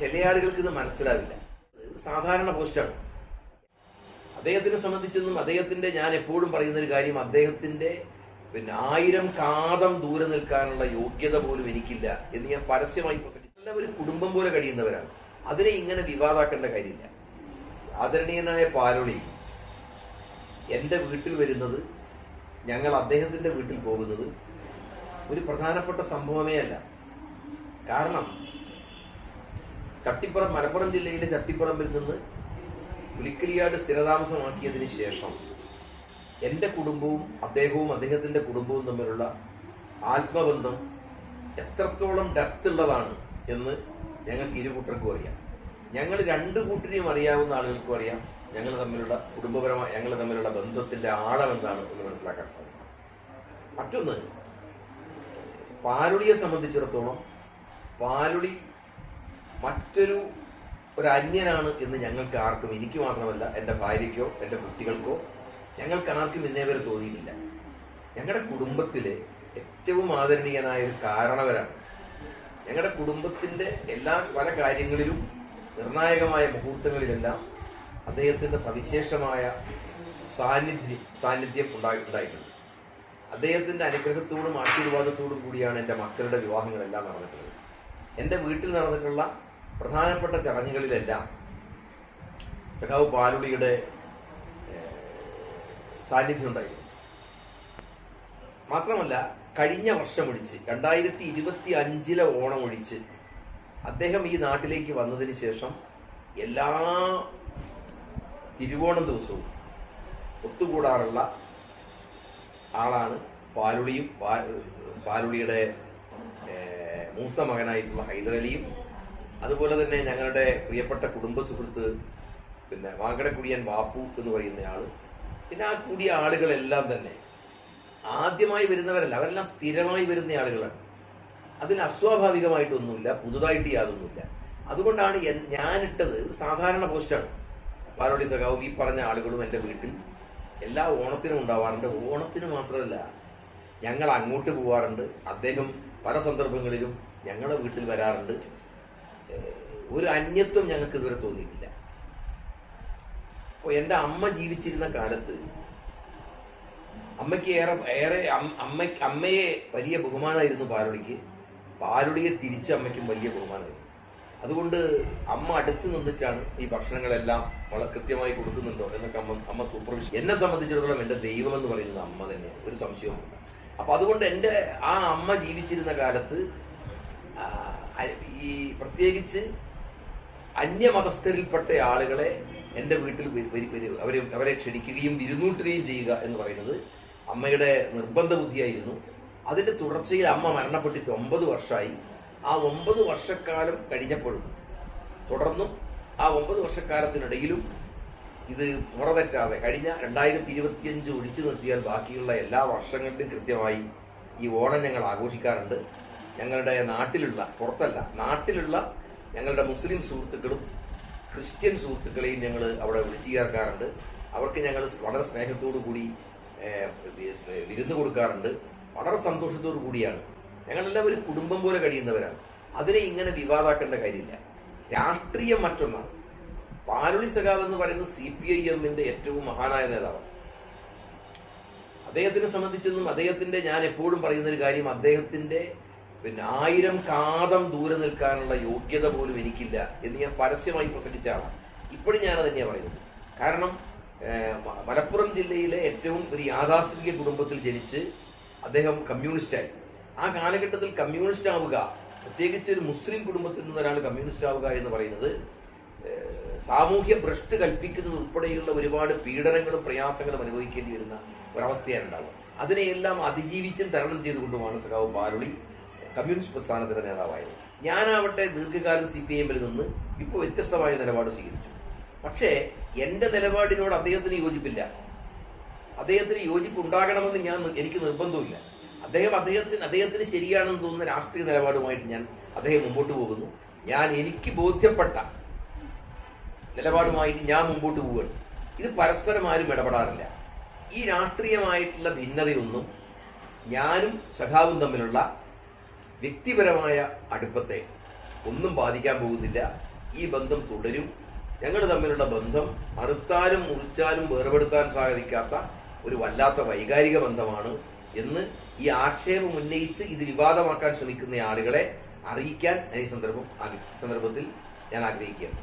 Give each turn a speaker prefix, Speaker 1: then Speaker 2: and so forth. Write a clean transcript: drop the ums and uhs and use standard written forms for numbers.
Speaker 1: ചില ആളുകൾക്ക് ഇത് മനസ്സിലാവില്ല. സാധാരണ പോസ്റ്റാണ്. അദ്ദേഹത്തിനെ സംബന്ധിച്ചൊന്നും അദ്ദേഹത്തിന്റെ, ഞാൻ എപ്പോഴും പറയുന്ന ഒരു കാര്യം, അദ്ദേഹത്തിന്റെ 1000 കാതം ദൂരെ നിൽക്കാനുള്ള യോഗ്യത പോലും എനിക്കില്ല എന്ന് ഞാൻ പരസ്യമായി പ്രസംഗിച്ചു. എല്ലാവരും കുടുംബം പോലെ കഴിയുന്നവരാണ്. അതിനെ ഇങ്ങനെ വിവാദാക്കേണ്ട കാര്യമില്ല. ആദരണീയനായ പാലോളി എൻ്റെ വീട്ടിൽ വരുന്നത്, ഞങ്ങൾ അദ്ദേഹത്തിന്റെ വീട്ടിൽ പോകുന്നത് ഒരു പ്രധാനപ്പെട്ട സംഭവമേ അല്ല. കാരണം മലപ്പുറം ജില്ലയിലെ ചട്ടിപ്പറമ്പിൽ നിന്ന് പുലിക്കലിയാട് സ്ഥിരതാമസമാക്കിയതിന് ശേഷം എൻ്റെ കുടുംബവും അദ്ദേഹത്തിന്റെ കുടുംബവും തമ്മിലുള്ള ആത്മബന്ധം എത്രത്തോളം ഡെപ്ത് ഉള്ളതാണ് എന്ന് ഞങ്ങൾക്ക് ഇരുകൂട്ടർക്കും അറിയാം. ഞങ്ങൾ രണ്ടു കൂട്ടരെയും അറിയാവുന്ന ആളുകൾക്കും അറിയാം ഞങ്ങൾ തമ്മിലുള്ള ബന്ധത്തിന്റെ ആഴം എന്താണ് എന്ന് മനസ്സിലാക്കാൻ സാധിക്കും. മറ്റൊന്ന്, പാലുളിയെ സംബന്ധിച്ചിടത്തോളം പാലുളി മറ്റൊരു അന്യനാണ് എന്ന് ഞങ്ങൾക്ക് ആർക്കും, എനിക്ക് മാത്രമല്ല എൻ്റെ ഭാര്യയ്ക്കോ എൻ്റെ കുട്ടികൾക്കോ, ഞങ്ങൾക്ക് ആർക്കും ഇന്നേ വരെ തോന്നിയിട്ടില്ല. ഞങ്ങളുടെ കുടുംബത്തിലെ ഏറ്റവും ആദരണീയനായ ഒരു കാരണവരാണ്. ഞങ്ങളുടെ കുടുംബത്തിന്റെ പല കാര്യങ്ങളിലും നിർണായകമായ മുഹൂർത്തങ്ങളിലെല്ലാം അദ്ദേഹത്തിന്റെ സവിശേഷമായ സാന്നിധ്യം ഉണ്ടായിട്ടുണ്ട്. അദ്ദേഹത്തിന്റെ അനുഗ്രഹത്തോടും ആശീർവാദത്തോടും കൂടിയാണ് എൻ്റെ മക്കളുടെ വിവാഹങ്ങളെല്ലാം നടന്നിട്ടുള്ളത്. എൻ്റെ വീട്ടിൽ നടന്നിട്ടുള്ള പ്രധാനപ്പെട്ട ചടങ്ങുകളിലെല്ലാം സഖാവ് പാലുളിയുടെ സാന്നിധ്യം ഉണ്ടായിരുന്നു. മാത്രമല്ല, കഴിഞ്ഞ വർഷം ഒഴിച്ച് 2025 ഓണം ഒഴിച്ച് അദ്ദേഹം ഈ നാട്ടിലേക്ക് വന്നതിന് ശേഷം എല്ലാ തിരുവോണം ദിവസവും ഒത്തുകൂടാറുള്ള ആളാണ് പാലുളിയും. പാലുളിയുടെ മൂത്ത മകനായിട്ടുള്ള ഹൈദരലിയും, അതുപോലെ തന്നെ ഞങ്ങളുടെ പ്രിയപ്പെട്ട കുടുംബ സുഹൃത്ത് വാങ്കടക്കുടിയൻ ബാപ്പു എന്ന് പറയുന്ന ആള്, പിന്നെ ആ കൂടിയ ആളുകളെല്ലാം തന്നെ ആദ്യമായി വരുന്നവരല്ല, അവരെല്ലാം സ്ഥിരമായി വരുന്ന ആളുകളാണ്. അതിൽ അസ്വാഭാവികമായിട്ടൊന്നുമില്ല, പുതുതായിട്ട് യാതൊന്നുമില്ല. അതുകൊണ്ടാണ് ഞാനിട്ടത് സാധാരണ പോസ്റ്റാണ്. പാലോളി സഖാവ് ഈ പറഞ്ഞ ആളുകളും എൻ്റെ വീട്ടിൽ എല്ലാ ഓണത്തിനും ഉണ്ടാവാറുണ്ട്. ഓണത്തിന് മാത്രമല്ല, ഞങ്ങൾ അങ്ങോട്ട് പോവാറുണ്ട്. അദ്ദേഹം പല സന്ദർഭങ്ങളിലും ഞങ്ങളെ വീട്ടിൽ വരാറുണ്ട്. ഒരു അന്യത്വം ഞങ്ങൾക്ക് ഇതുവരെ തോന്നിയിട്ടില്ല. അപ്പോൾ എൻ്റെ അമ്മ ജീവിച്ചിരുന്ന കാലത്ത് അമ്മയ്ക്ക് അമ്മയെ വലിയ ബഹുമാനമായിരുന്നു പാലുളിക്ക്. പാലുളിയെ തിരിച്ച് അമ്മയ്ക്കും വലിയ ബഹുമാനമായിരുന്നു. അതുകൊണ്ട് അമ്മ അടുത്ത് നിന്നിട്ടാണ് ഈ ഭക്ഷണങ്ങളെല്ലാം വളരെ കൃത്യമായി കൊടുക്കുന്നുണ്ടോ എന്നൊക്കെ അമ്മ സൂപ്പർവിഷൻ. എന്നെ സംബന്ധിച്ചിടത്തോളം എൻ്റെ ദൈവം എന്ന് പറയുന്നത് അമ്മ തന്നെ, ഒരു സംശയവുമില്ല. അപ്പൊ അതുകൊണ്ട് എൻ്റെ ആ അമ്മ ജീവിച്ചിരുന്ന കാലത്ത് ഈ പ്രത്യേകിച്ച് അന്യമതസ്ഥരിൽപ്പെട്ട ആളുകളെ എൻ്റെ വീട്ടിൽ അവരെ ക്ഷണിക്കുകയും വിരുന്നൂട്ടുകയും ചെയ്യുക എന്ന് പറയുന്നത് അമ്മയുടെ നിർബന്ധ ബുദ്ധിയായിരുന്നു. അതിന്റെ തുടർച്ചയിൽ അമ്മ മരണപ്പെട്ടിട്ട് 9 വർഷമായി. ആ 9 വർഷക്കാലം കഴിഞ്ഞപ്പോഴും തുടർന്നും ആ 9 വർഷക്കാലത്തിനിടയിലും ഇത് മുറതെറ്റാതെ കഴിഞ്ഞ 2025 ഒഴിച്ചു നിർത്തിയാൽ ബാക്കിയുള്ള എല്ലാ വർഷങ്ങളിലും കൃത്യമായി ഈ ഓണം ഞങ്ങൾ ആഘോഷിക്കാറുണ്ട്. ഞങ്ങളുടെ നാട്ടിലുള്ള, പുറത്തല്ല, നാട്ടിലുള്ള ഞങ്ങളുടെ മുസ്ലിം സുഹൃത്തുക്കളും ക്രിസ്ത്യൻ സുഹൃത്തുക്കളെയും ഞങ്ങൾ അവിടെ വിളിച്ചു ചേർക്കാറുണ്ട്. അവർക്ക് ഞങ്ങൾ വളരെ സ്നേഹത്തോടു കൂടി വിരുന്ന് കൊടുക്കാറുണ്ട്. വളരെ സന്തോഷത്തോടു കൂടിയാണ്. ഞങ്ങളെല്ലാം ഒരു കുടുംബം പോലെ കഴിയുന്നവരാണ്. അതിനെ ഇങ്ങനെ വിവാദാക്കേണ്ട കാര്യമില്ല. രാഷ്ട്രീയം മറ്റൊന്നാണ്. പാലുളി സഖാവ് എന്ന് പറയുന്നത് CPIM-ന്റെ ഏറ്റവും മഹാനായ നേതാവാണ്. അദ്ദേഹത്തിനെ സംബന്ധിച്ചൊന്നും ഞാൻ എപ്പോഴും പറയുന്ന ഒരു കാര്യം, അദ്ദേഹത്തിന്റെ 1000 കാതം ദൂരെ നിൽക്കാനുള്ള യോഗ്യത പോലും എനിക്കില്ല എന്ന് ഞാൻ പരസ്യമായി പ്രസംഗിച്ച ആളാണ്. ഇപ്പോഴും ഞാനത് തന്നെയാണ് പറയുന്നത്. കാരണം മലപ്പുറം ജില്ലയിലെ ഏറ്റവും ഒരു യാഥാസ്ഥിതിക കുടുംബത്തിൽ ജനിച്ച് അദ്ദേഹം കമ്മ്യൂണിസ്റ്റായി. ആ കാലഘട്ടത്തിൽ കമ്മ്യൂണിസ്റ്റ് ആവുക, പ്രത്യേകിച്ച് ഒരു മുസ്ലിം കുടുംബത്തിൽ നിന്ന് ഒരാൾ കമ്മ്യൂണിസ്റ്റ് ആവുക എന്ന് പറയുന്നത് സാമൂഹ്യ ഭ്രഷ്ട് കൽപ്പിക്കുന്നത് ഉൾപ്പെടെയുള്ള ഒരുപാട് പീഡനങ്ങളും പ്രയാസങ്ങളും അനുഭവിക്കേണ്ടി വരുന്ന ഒരവസ്ഥയാണ് ഉണ്ടാവുക. അതിനെയെല്ലാം അതിജീവിച്ചും തരണം ചെയ്തുകൊണ്ടുമാണ് സഖാവ് പാലുളി കമ്മ്യൂണിസ്റ്റ് പ്രസ്ഥാനത്തിന്റെ നേതാവായത്. ഞാനാവട്ടെ ദീർഘകാലം CPIM-ൽ നിന്ന് ഇപ്പോൾ വ്യത്യസ്തമായ നിലപാട് സ്വീകരിച്ചു. പക്ഷേ എന്റെ നിലപാടിനോട് അദ്ദേഹത്തിന് യോജിപ്പില്ല. അദ്ദേഹത്തിന് യോജിപ്പ് ഉണ്ടാകണമെന്ന് എനിക്ക് നിർബന്ധമില്ല. അദ്ദേഹത്തിന് ശരിയാണെന്ന് തോന്നുന്ന രാഷ്ട്രീയ നിലപാടുമായിട്ട് അദ്ദേഹം മുമ്പോട്ട് പോകുന്നു. എനിക്ക് ബോധ്യപ്പെട്ട നിലപാടുമായിട്ട് ഞാൻ മുമ്പോട്ട് പോവുകയാണ്. ഇത് പരസ്പരം ആരും ഇടപെടാറില്ല. ഈ രാഷ്ട്രീയമായിട്ടുള്ള ഭിന്നതയൊന്നും ഞാനും സഖാവും തമ്മിലുള്ള വ്യക്തിപരമായ അടുപ്പത്തെ ഒന്നും ബാധിക്കാൻ പോകുന്നില്ല. ഈ ബന്ധം തുടരും. ഞങ്ങൾ തമ്മിലുള്ള ബന്ധം അറുത്താലും മുറിച്ചാലും വേർപെടുത്താൻ സാധിക്കാത്ത ഒരു വല്ലാത്ത വൈകാരിക ബന്ധമാണ് എന്ന് ഈ ആക്ഷേപം ഉന്നയിച്ച് ഇത് വിവാദമാക്കാൻ ശ്രമിക്കുന്ന ആളുകളെ അറിയിക്കാൻ ഈ സന്ദർഭത്തിൽ ഞാൻ ആഗ്രഹിക്കുകയാണ്.